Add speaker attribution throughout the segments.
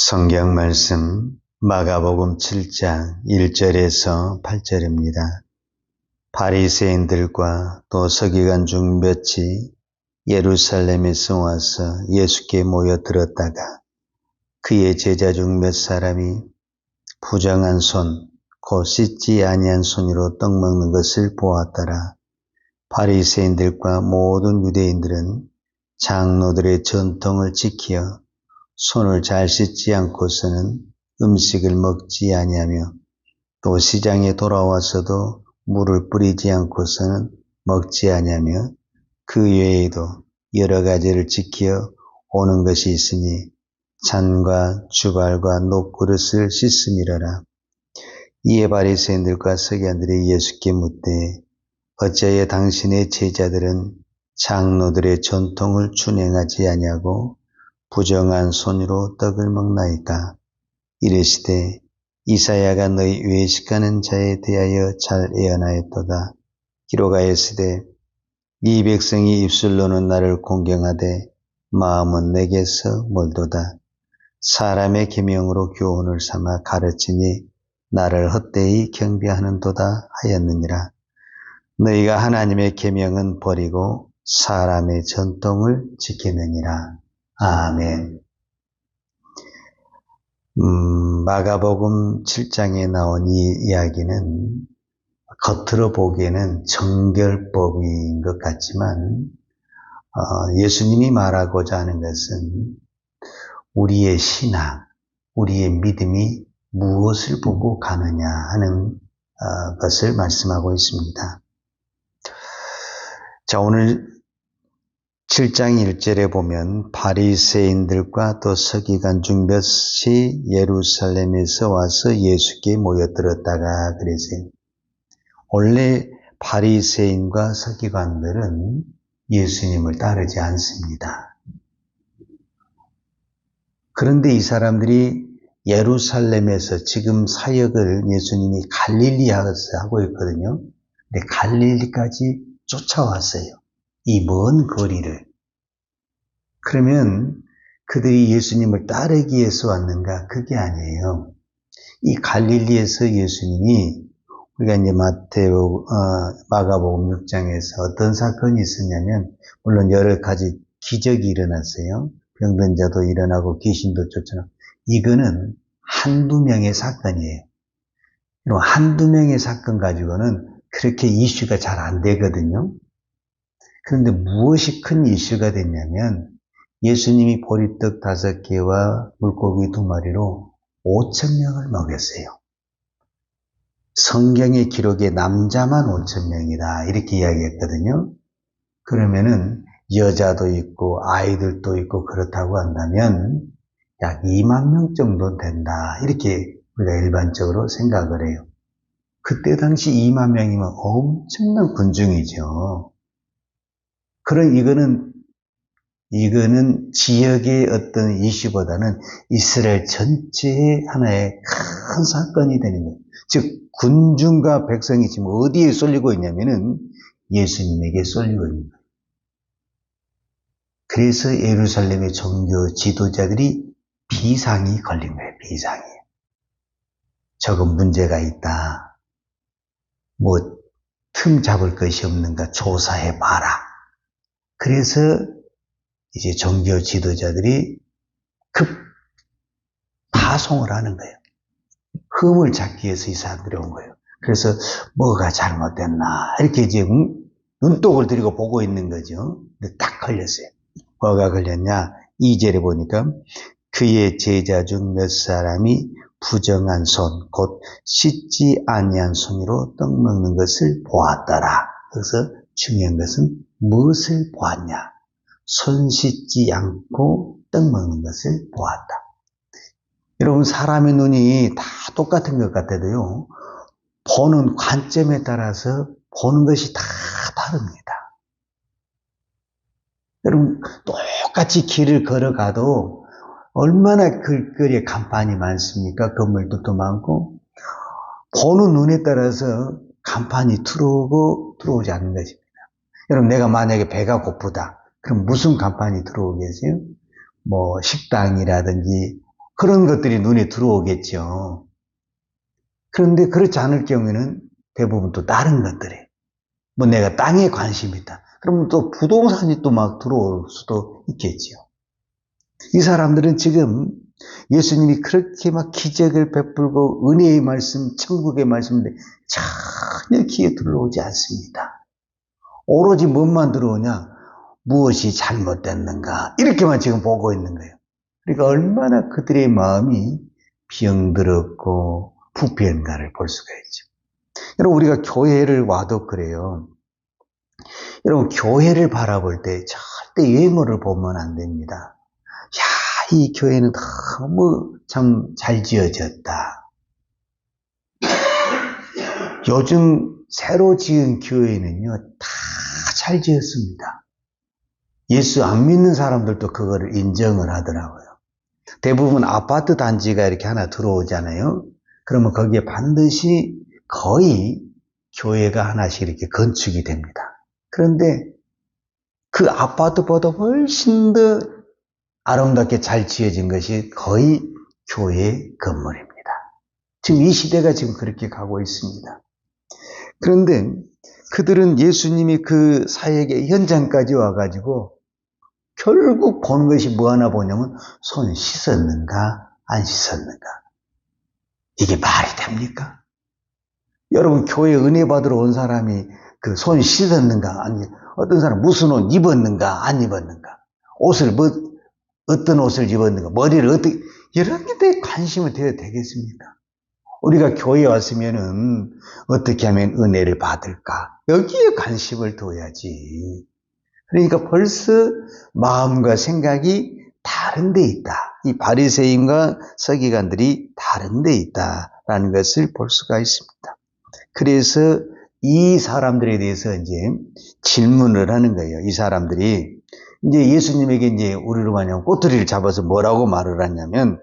Speaker 1: 성경 말씀 마가복음 7장 1절에서 8절입니다. 바리새인들과 또 서기관 중 몇이 예루살렘에서 와서 예수께 모여들었다가 그의 제자 중 몇 사람이 부정한 손, 곧 씻지 아니한 손으로 떡 먹는 것을 보았더라. 바리새인들과 모든 유대인들은 장로들의 전통을 지키어 손을 잘 씻지 않고서는 음식을 먹지 아니하며 또 시장에 돌아와서도 물을 뿌리지 않고서는 먹지 아니하며 그 외에도 여러 가지를 지켜 오는 것이 있으니 잔과 주발과 녹그릇을 씻음이러라. 이에 바리새인들과 서기관들이 예수께 묻되 어찌하여 당신의 제자들은 장로들의 전통을 준행하지 아니하고 부정한 손으로 떡을 먹나이까? 이르시되 이사야가 너희 외식하는 자에 대하여 잘 예언하였도다. 기록하였으되 이 백성이 입술로는 나를 공경하되 마음은 내게서 멀도다. 사람의 계명으로 교훈을 삼아 가르치니 나를 헛되이 경배하는도다 하였느니라. 너희가 하나님의 계명은 버리고 사람의 전통을 지키느니라. 아멘. 마가복음 7장에 나온 이 이야기는 겉으로 보기에는 정결법인 것 같지만 예수님이 말하고자 하는 것은 우리의 신앙, 우리의 믿음이 무엇을 보고 가느냐 하는 것을 말씀하고 있습니다. 자, 오늘 7장 1절에 보면 바리새인들과 또 서기관 중 몇이 예루살렘에서 와서 예수께 모여들었다가 그랬어요. 원래 바리새인과 서기관들은 예수님을 따르지 않습니다. 그런데 이 사람들이 예루살렘에서 지금 사역을 예수님이 갈릴리에서 하고 있거든요. 근데 갈릴리까지 쫓아왔어요. 이 먼 거리를. 그러면 그들이 예수님을 따르기 위해서 왔는가? 그게 아니에요. 이 갈릴리에서 예수님이 우리가 이제 마가복음 6장에서 어떤 사건이 있었냐면 물론 여러 가지 기적이 일어났어요. 병든 자도 일어나고 귀신도 쫓아나고. 이거는 한두 명의 사건이에요. 한두 명의 사건 가지고는 그렇게 이슈가 잘 안 되거든요. 그런데 무엇이 큰 이슈가 됐냐면 예수님이 보리떡 5개와 물고기 2마리로 5,000명을 먹였어요. 성경의 기록에 남자만 5,000명이다 이렇게 이야기했거든요. 그러면은 여자도 있고 아이들도 있고 그렇다고 한다면 약 2만 명 정도 된다 이렇게 우리가 일반적으로 생각을 해요. 그때 당시 2만 명이면 엄청난 군중이죠. 그럼 이거는 지역의 어떤 이슈보다는 이스라엘 전체의 하나의 큰 사건이 되는 거예요. 즉 군중과 백성이 지금 어디에 쏠리고 있냐면은 예수님에게 쏠리고 있는 거예요. 그래서 예루살렘의 종교 지도자들이 비상이 걸린 거예요. 비상이. 저건 문제가 있다. 틈 잡을 것이 없는가 조사해봐라. 그래서 이제 종교 지도자들이 급 파송을 하는 거예요. 흠을 잡기 위해서 이 사람들이 온 거예요. 그래서 뭐가 잘못됐나 이렇게 이제 눈독을 들이고 보고 있는 거죠. 근데 딱 걸렸어요. 뭐가 걸렸냐? 2절에 보니까 그의 제자 중 몇 사람이 부정한 손, 곧 씻지 아니한 손으로 떡 먹는 것을 보았더라. 그래서 중요한 것은 무엇을 보았냐? 손 씻지 않고 떡 먹는 것을 보았다. 여러분 사람의 눈이 다 똑같은 것 같아도요. 보는 관점에 따라서 보는 것이 다 다릅니다. 여러분 똑같이 길을 걸어가도 얼마나 길거리에 간판이 많습니까? 건물도 많고 보는 눈에 따라서 간판이 들어오고 들어오지 않는 것입니다. 여러분 내가 만약에 배가 고프다. 그럼 무슨 간판이 들어오겠어요? 식당이라든지 그런 것들이 눈에 들어오겠죠. 그런데 그렇지 않을 경우에는 대부분 또 다른 것들이, 뭐 내가 땅에 관심이 있다. 그러면 또 부동산이 또 막 들어올 수도 있겠지요. 이 사람들은 지금 예수님이 그렇게 막 기적을 베풀고 은혜의 말씀, 천국의 말씀인데 전혀 귀에 들어오지 않습니다. 오로지 뭔만 들어오냐? 무엇이 잘못됐는가? 이렇게만 지금 보고 있는 거예요. 그러니까 얼마나 그들의 마음이 병들었고 부패한가를 볼 수가 있죠. 여러분, 우리가 교회를 와도 그래요. 여러분, 교회를 바라볼 때 절대 외모를 보면 안 됩니다. 야, 이 교회는 너무 참 잘 지어졌다. 요즘 새로 지은 교회는요, 다 잘 지었습니다. 예수 안 믿는 사람들도 그거를 인정을 하더라고요. 대부분 아파트 단지가 이렇게 하나 들어오잖아요. 그러면 거기에 반드시 거의 교회가 하나씩 이렇게 건축이 됩니다. 그런데 그 아파트보다 훨씬 더 아름답게 잘 지어진 것이 거의 교회 건물입니다. 지금 이 시대가 지금 그렇게 가고 있습니다. 그런데 그들은 예수님이 그 사역의 현장까지 와가지고 결국 보는 것이 뭐 하나 보냐면 손 씻었는가 안 씻었는가. 이게 말이 됩니까? 여러분, 교회 은혜 받으러 온 사람이 그 손 씻었는가 아니, 어떤 사람 무슨 옷 입었는가 안 입었는가, 옷을 뭐 어떤 옷을 입었는가, 머리를 어떻게, 이런 데 관심을 드려야 되겠습니까? 우리가 교회에 왔으면은 어떻게 하면 은혜를 받을까, 여기에 관심을 둬야지. 그러니까 벌써 마음과 생각이 다른 데 있다. 이 바리새인과 서기관들이 다른 데 있다라는 것을 볼 수가 있습니다. 그래서 이 사람들에 대해서 이제 질문을 하는 거예요. 이 사람들이 이제 예수님에게 이제 우리로 말하면 꼬투리를 잡아서 뭐라고 말을 하냐면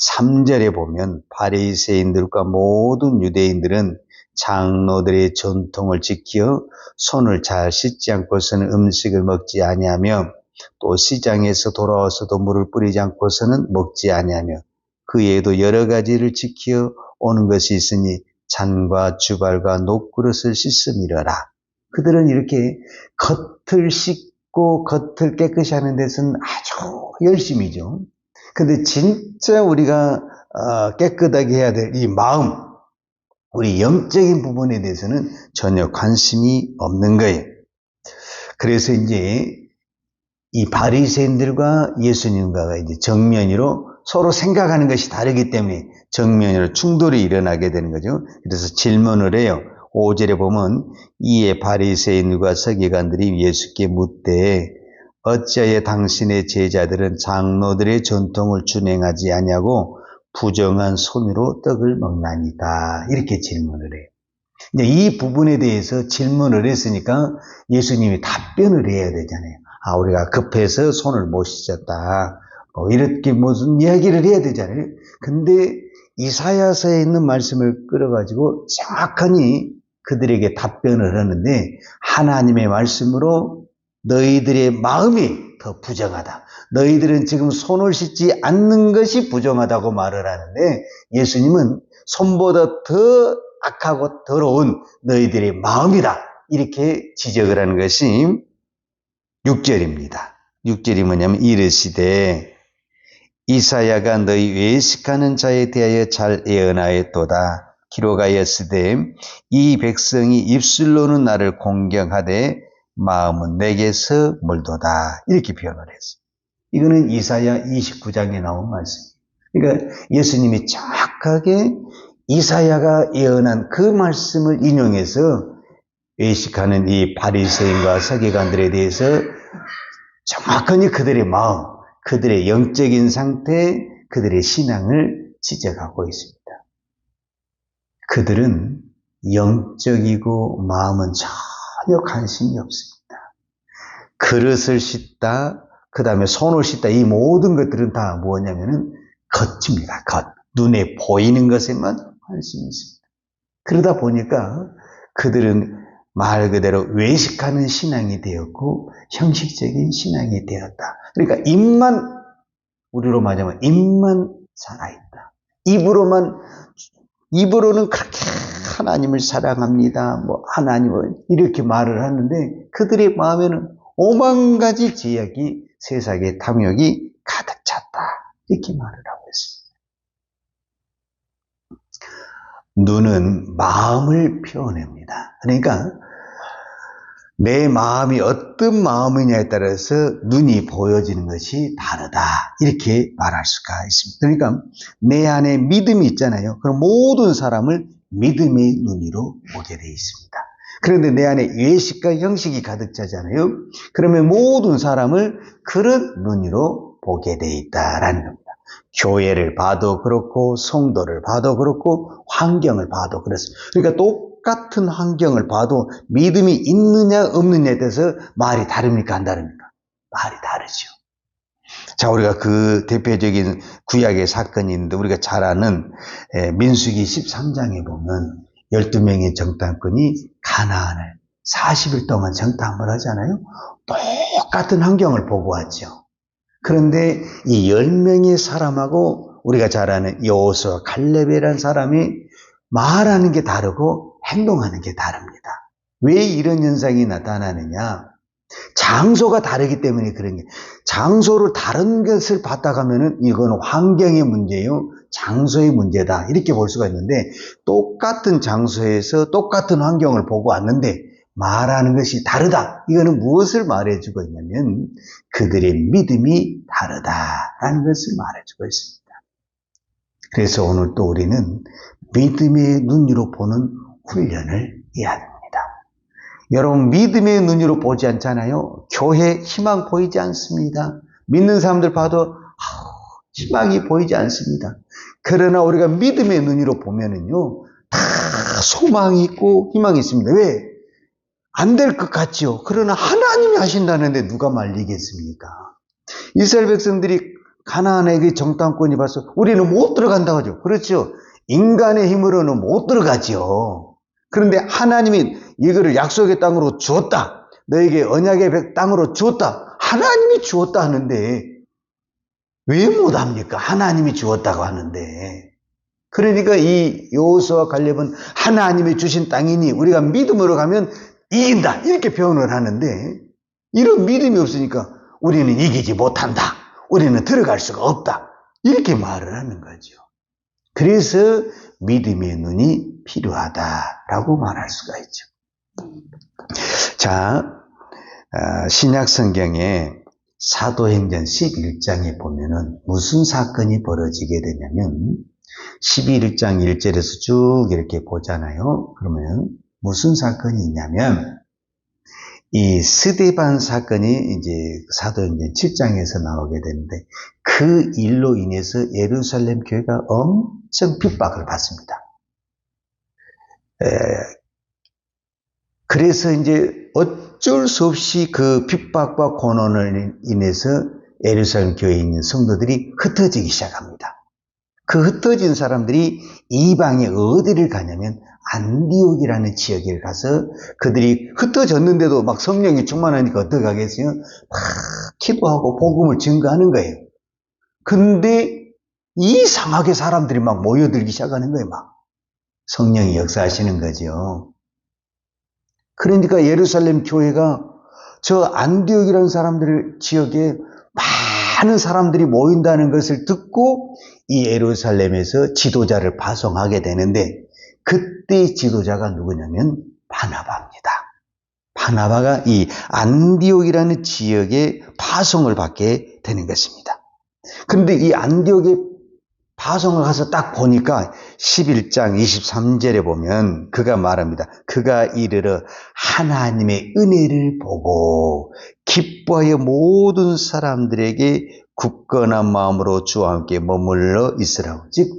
Speaker 1: 3절에 보면 바리새인들과 모든 유대인들은 장로들의 전통을 지켜 손을 잘 씻지 않고서는 음식을 먹지 아니하며 또 시장에서 돌아와서도 물을 뿌리지 않고서는 먹지 아니하며 그 외에도 여러 가지를 지켜 오는 것이 있으니 잔과 주발과 녹그릇을 씻음이러라. 그들은 이렇게 겉을 씻고 겉을 깨끗이 하는 데서는 아주 열심이죠. 근데 진짜 우리가 깨끗하게 해야 될 이 마음, 우리 영적인 부분에 대해서는 전혀 관심이 없는 거예요. 그래서 이제 이 바리새인들과 예수님과가 이제 정면으로 서로 생각하는 것이 다르기 때문에 정면으로 충돌이 일어나게 되는 거죠. 그래서 질문을 해요. 5절에 보면 이에 바리새인과 서기관들이 예수께 묻되 어찌하여 당신의 제자들은 장로들의 전통을 준행하지 아니하고 부정한 손으로 떡을 먹나니까, 이렇게 질문을 해요. 이제 이 부분에 대해서 질문을 했으니까 예수님이 답변을 해야 되잖아요. 아, 우리가 급해서 손을 못 씻었다, 이렇게 무슨 이야기를 해야 되잖아요. 근데 이사야서에 있는 말씀을 끌어가지고 정확하니 그들에게 답변을 하는데, 하나님의 말씀으로 너희들의 마음이 더 부정하다, 너희들은 지금 손을 씻지 않는 것이 부정하다고 말을 하는데, 예수님은 손보다 더 악하고 더러운 너희들의 마음이다, 이렇게 지적을 하는 것이 6절입니다. 6절이 뭐냐면 이르시되 이사야가 너희 외식하는 자에 대하여 잘 예언하였도다. 기록하였으되 이 백성이 입술로는 나를 공경하되 마음은 내게서 멀도다, 이렇게 표현을 했어요. 이거는 이사야 29장에 나온 말씀이에요. 그러니까 예수님이 정확하게 이사야가 예언한 그 말씀을 인용해서 외식하는 이 바리새인과 서기관들에 대해서 정확하니 그들의 마음, 그들의 영적인 상태, 그들의 신앙을 지적하고 있습니다. 그들은 영적이고 마음은 전혀 관심이 없습니다. 그릇을 씻다, 그 다음에 손을 씻다, 이 모든 것들은 다 뭐냐면은 겉입니다. 겉. 눈에 보이는 것에만 관심이 있습니다. 그러다 보니까 그들은 말 그대로 외식하는 신앙이 되었고 형식적인 신앙이 되었다. 그러니까 입만, 우리로 말하면 입만 살아있다. 입으로는 그렇게 하나님을 사랑합니다. 하나님을 이렇게 말을 하는데 그들의 마음에는 오만 가지 죄악이, 세상의 탐욕이 가득 찼다. 이렇게 말을 하고 있습니다. 눈은 마음을 표현합니다. 그러니까 내 마음이 어떤 마음이냐에 따라서 눈이 보여지는 것이 다르다. 이렇게 말할 수가 있습니다. 그러니까 내 안에 믿음이 있잖아요. 그럼 모든 사람을 믿음의 눈으로 보게 되어 있습니다. 그런데 내 안에 외식과 형식이 가득 차잖아요. 그러면 모든 사람을 그런 눈으로 보게 되어 있다라는 겁니다. 교회를 봐도 그렇고 성도를 봐도 그렇고 환경을 봐도 그렇습니다. 그러니까 똑같은 환경을 봐도 믿음이 있느냐 없느냐에 대해서 말이 다릅니까 안 다릅니까? 말이 다르죠. 자, 우리가 그 대표적인 구약의 사건이 있는데 우리가 잘 아는 민수기 13장에 보면 12명의 정탐꾼이 가나안을 40일 동안 정탐을 하잖아요. 똑같은 환경을 보고 왔죠. 그런데 이 10명의 사람하고 우리가 잘 아는 여호수아 갈렙이라는 사람이 말하는 게 다르고 행동하는 게 다릅니다. 왜 이런 현상이 나타나느냐? 장소가 다르기 때문에 그런 게, 장소를 다른 것을 봤다가면은 이건 환경의 문제요, 장소의 문제다 이렇게 볼 수가 있는데 똑같은 장소에서 똑같은 환경을 보고 왔는데 말하는 것이 다르다. 이거는 무엇을 말해주고 있냐면 그들의 믿음이 다르다라는 것을 말해주고 있습니다. 그래서 오늘 또 우리는 믿음의 눈으로 보는 훈련을 해야 됩니다. 여러분 믿음의 눈으로 보지 않잖아요. 교회 희망 보이지 않습니다. 믿는 사람들 봐도 희망이 보이지 않습니다. 그러나 우리가 믿음의 눈으로 보면은요 다 소망이 있고 희망이 있습니다. 왜? 안 될 것 같죠. 그러나 하나님이 하신다는데 누가 말리겠습니까? 이스라엘 백성들이 가나안의 그 정탐꾼이 봐서 우리는 못 들어간다고 하죠. 그렇죠. 인간의 힘으로는 못 들어가죠. 그런데 하나님이 이거를 약속의 땅으로 주었다. 너에게 언약의 땅으로 주었다. 하나님이 주었다 하는데 왜 못합니까? 하나님이 주었다고 하는데. 그러니까 이 여호수아 갈렙은 하나님이 주신 땅이니 우리가 믿음으로 가면 이긴다 이렇게 표현을 하는데 이런 믿음이 없으니까 우리는 이기지 못한다. 우리는 들어갈 수가 없다. 이렇게 말을 하는 거죠. 그래서 믿음의 눈이 필요하다라고 말할 수가 있죠. 자, 신약 성경에 사도행전 11장에 보면은 무슨 사건이 벌어지게 되냐면 11장 1절에서 쭉 이렇게 보잖아요. 그러면 무슨 사건이 있냐면 이 스데반 사건이 이제 사도행전 7장에서 나오게 되는데 그 일로 인해서 예루살렘 교회가 엄청 핍박을 받습니다. 그래서 이제 어쩔 수 없이 그 핍박과 고난을 인해서 예루살렘 교회에 있는 성도들이 흩어지기 시작합니다. 그 흩어진 사람들이 이방에 어디를 가냐면 안디옥이라는 지역에 가서 그들이 흩어졌는데도 막 성령이 충만하니까 어떻게 하겠어요? 막 기도하고 복음을 증거하는 거예요. 근데 이상하게 사람들이 막 모여들기 시작하는 거예요. 막 성령이 역사하시는 거죠. 그러니까 예루살렘 교회가 저 안디옥이라는 사람들 지역에 많은 사람들이 모인다는 것을 듣고 이 예루살렘에서 지도자를 파송하게 되는데 그때 지도자가 누구냐면 바나바입니다. 바나바가 이 안디옥이라는 지역에 파송을 받게 되는 것입니다. 그런데 이 안디옥에 파송을 가서 딱 보니까 11장 23절에 보면 그가 말합니다. 그가 이르러 하나님의 은혜를 보고 기뻐하여 모든 사람들에게 굳건한 마음으로 주와 함께 머물러 있으라고. 즉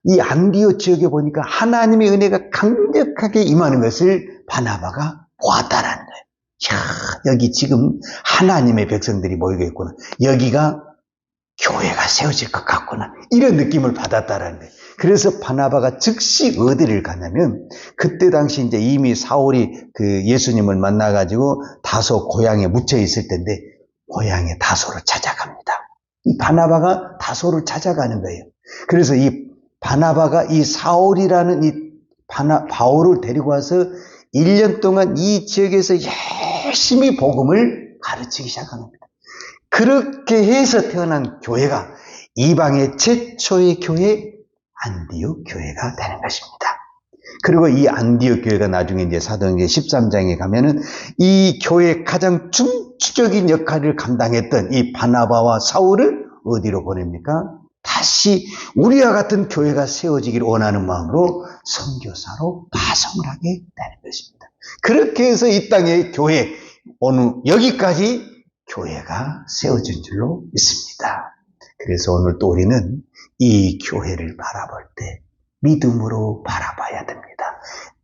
Speaker 1: 이 안디옥 지역에 보니까 하나님의 은혜가 강력하게 임하는 것을 바나바가 보았다라는 거예요. 야, 여기 지금 하나님의 백성들이 모이고 있구나. 여기가 교회가 세워질 것 같구나. 이런 느낌을 받았다라는 거예요. 그래서 바나바가 즉시 어디를 가냐면 그때 당시 이제 이미 사울이 그 예수님을 만나가지고 다소 고향에 묻혀 있을 텐데 고향에 다소를 찾아갑니다. 이 바나바가 다소를 찾아가는 거예요. 그래서 이 바나바가 이 사울이라는 이 바울을 데리고 와서 1년 동안 이 지역에서 열심히 복음을 가르치기 시작한 겁니다. 그렇게 해서 태어난 교회가 이방의 최초의 교회 안디옥 교회가 되는 것입니다. 그리고 이 안디옥 교회가 나중에 이제 사도행전 13장에 가면은 이 교회의 가장 중추적인 역할을 감당했던 이 바나바와 사울을 어디로 보냅니까? 다시 우리와 같은 교회가 세워지기를 원하는 마음으로 선교사로 파송을 하게 되는 것입니다. 그렇게 해서 이 땅의 교회, 오늘 여기까지 교회가 세워진 줄로 믿습니다. 그래서 오늘 또 우리는 이 교회를 바라볼 때 믿음으로 바라봐야 됩니다.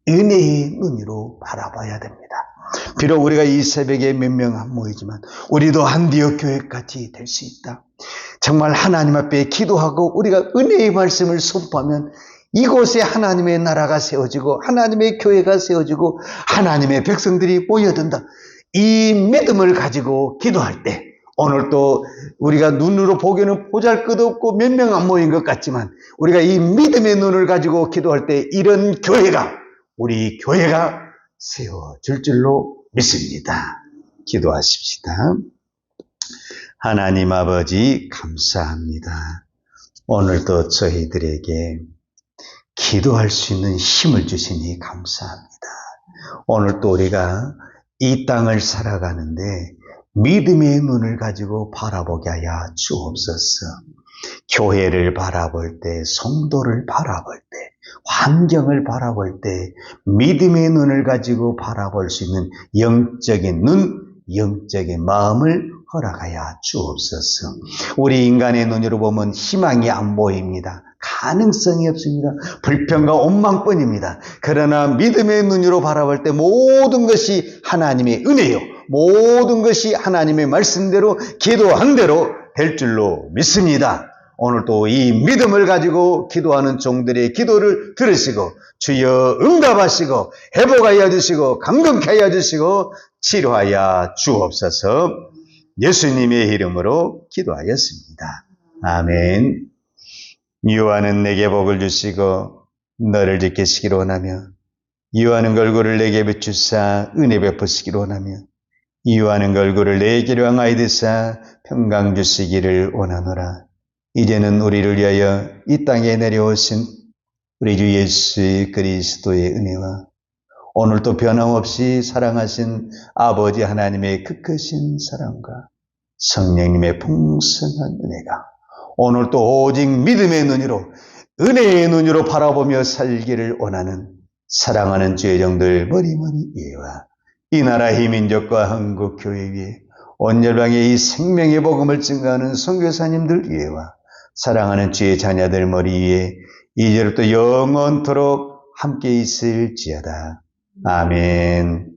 Speaker 1: 은혜의 눈으로 바라봐야 됩니다. 비록 우리가 이 새벽에 몇 명 안 모이지만 우리도 안디옥 교회까지 될 수 있다. 정말 하나님 앞에 기도하고 우리가 은혜의 말씀을 선포하면 이곳에 하나님의 나라가 세워지고 하나님의 교회가 세워지고 하나님의 백성들이 모여든다. 이 믿음을 가지고 기도할 때 오늘 또 우리가 눈으로 보기에는 보잘것없고 몇 명 안 모인 것 같지만 우리가 이 믿음의 눈을 가지고 기도할 때 이런 교회가 우리 교회가 세워질 줄로 믿습니다. 기도하십시다. 하나님 아버지 감사합니다. 오늘도 저희들에게 기도할 수 있는 힘을 주시니 감사합니다. 오늘도 우리가 이 땅을 살아가는데 믿음의 눈을 가지고 바라보게 하여 주옵소서. 교회를 바라볼 때, 성도를 바라볼 때, 환경을 바라볼 때 믿음의 눈을 가지고 바라볼 수 있는 영적인 눈, 영적인 마음을 허락하여 주옵소서. 우리 인간의 눈으로 보면 희망이 안 보입니다. 가능성이 없습니다. 불평과 원망뿐입니다. 그러나 믿음의 눈으로 바라볼 때 모든 것이 하나님의 은혜요. 모든 것이 하나님의 말씀대로 기도한 대로 될 줄로 믿습니다. 오늘도 이 믿음을 가지고 기도하는 종들의 기도를 들으시고 주여 응답하시고 회복하여 주시고 감동케 하여 주시고 치료하여 주옵소서. 예수님의 이름으로 기도하였습니다. 아멘. 유하는 내게 복을 주시고 너를 지키시기를 원하며 유하는 얼굴을 내게 비추사 은혜 베푸시기를 원하며 유하는 얼굴을 내게로 향하여 드사 평강 주시기를 원하노라. 이제는 우리를 위하여 이 땅에 내려오신 우리 주 예수 그리스도의 은혜와 오늘도 변함없이 사랑하신 아버지 하나님의 크크신 사랑과 성령님의 풍성한 은혜가 오늘도 오직 믿음의 눈으로 은혜의 눈으로 바라보며 살기를 원하는 사랑하는 주의 종들 머리머리 위에와 이 나라 이 민족과 한국 교회 위에 온 열방의 이 생명의 복음을 증거하는 선교사님들 위에와 사랑하는 주의 자녀들 머리 위에 이제부터 영원토록 함께 있을지어다. 아멘.